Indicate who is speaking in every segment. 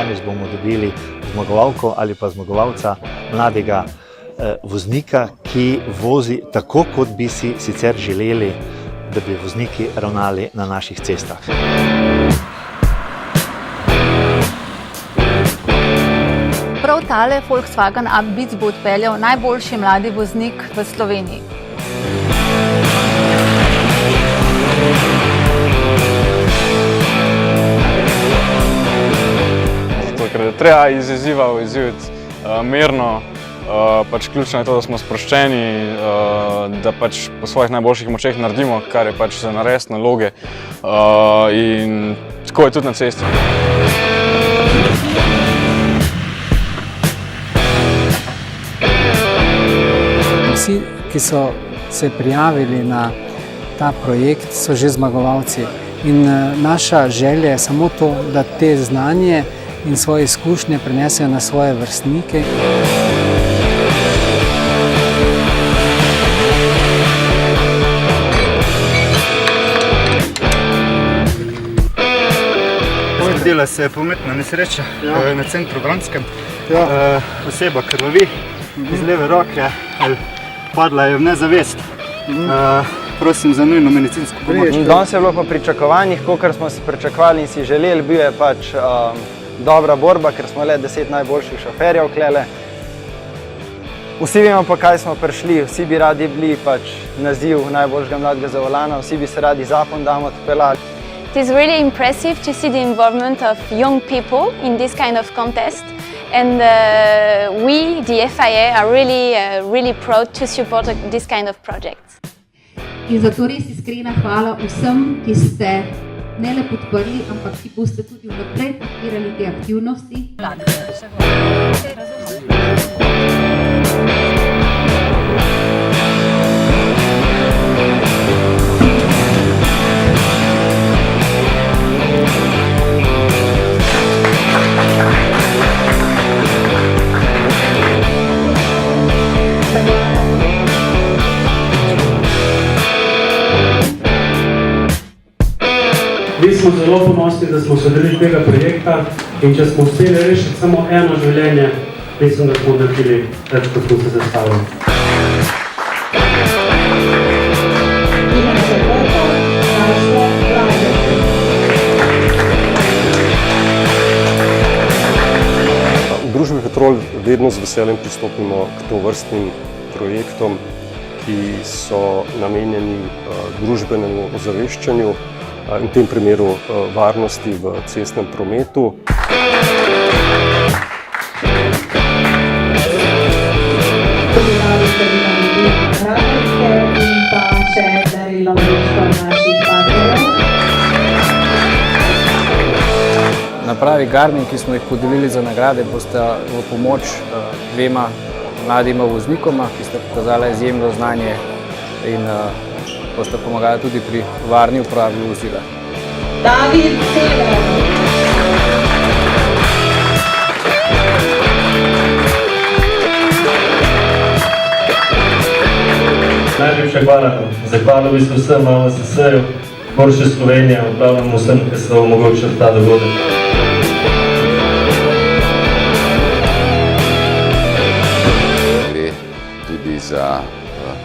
Speaker 1: danes bomo dobili zmagovalko ali pa zmagovalca, mladega voznika, ki vozi tako, kot bi si sicer želeli, da bi vozniki ravnali na naših cestah.
Speaker 2: Prav tale Volkswagen AMZS bo odpeljal najboljši mladi voznik v Sloveniji.
Speaker 3: Zato, ker je treba iz izziva izjiviti mirno, pač ključno je to, da smo sproščeni, da pač po svojih najboljših močeh naredimo, kar je pač za narediti naloge, in tako je tudi na cesti.
Speaker 4: Vsi, ki so se prijavili na ta projekt, so že zmagovalci. In naša želja je samo to, da te znanje in svoje izkušnje prenesejo na svoje vrstnike.
Speaker 5: Zgodila se je prometna nesreča na centru Vranskem. Oseba krvavi iz leve roke, padla je v nezavest. Prosim za nujno medicinsko pomoč.
Speaker 6: Danes je bilo po pričakovanjih, kakor smo si pričakovali in si želeli, bil je pač dobra borba, ker smo le 10 najboljših šoferjev klele. Vsi vemo pa, kaj smo prišli, vsi bi radi bili pač naziv najboljšega mladega za volana, vsi bi se radi zapon dam odpeljali.
Speaker 7: It is really impressive to see the involvement of young people in this kind of contest, and we, the FIA, are really proud to support this kind of projects.
Speaker 8: In zato res iskrena hvala vsem, ki ste ne le podprli, ampak ki boste tudi vnaprej podpirali te aktivnosti.
Speaker 9: Mi smo zelo ponosni, da smo se udeležili tega projekta, in če smo uspeli rešiti samo eno življenje, mislim, da smo naredili več, kot smo se zastavili.
Speaker 10: V družbi Petrol vedno z veseljem pristopimo k tovrstnim projektom, ki so namenjeni družbenemu ozaveščanju, in v tem primeru varnosti v cestnem prometu.
Speaker 4: Napravi Garmin, ki smo jih podelili za nagrade, boste v pomoč dvema mladima voznikoma, ki sta pokazala izjemno znanje in boste pomagali tudi pri varni uporabi vozila.
Speaker 9: Najlepša hvala. Zahvalil bi se vsem AMZS-ju, boljše Slovenije, upravljamo vsem, ki so omogočili ta dogodek.
Speaker 11: Gre tudi za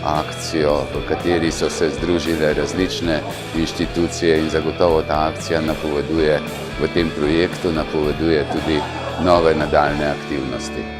Speaker 11: akcijo, v kateri so se združile različne inštitucije, in zagotovo ta akcija napoveduje v tem projektu, napoveduje tudi nove nadaljne aktivnosti.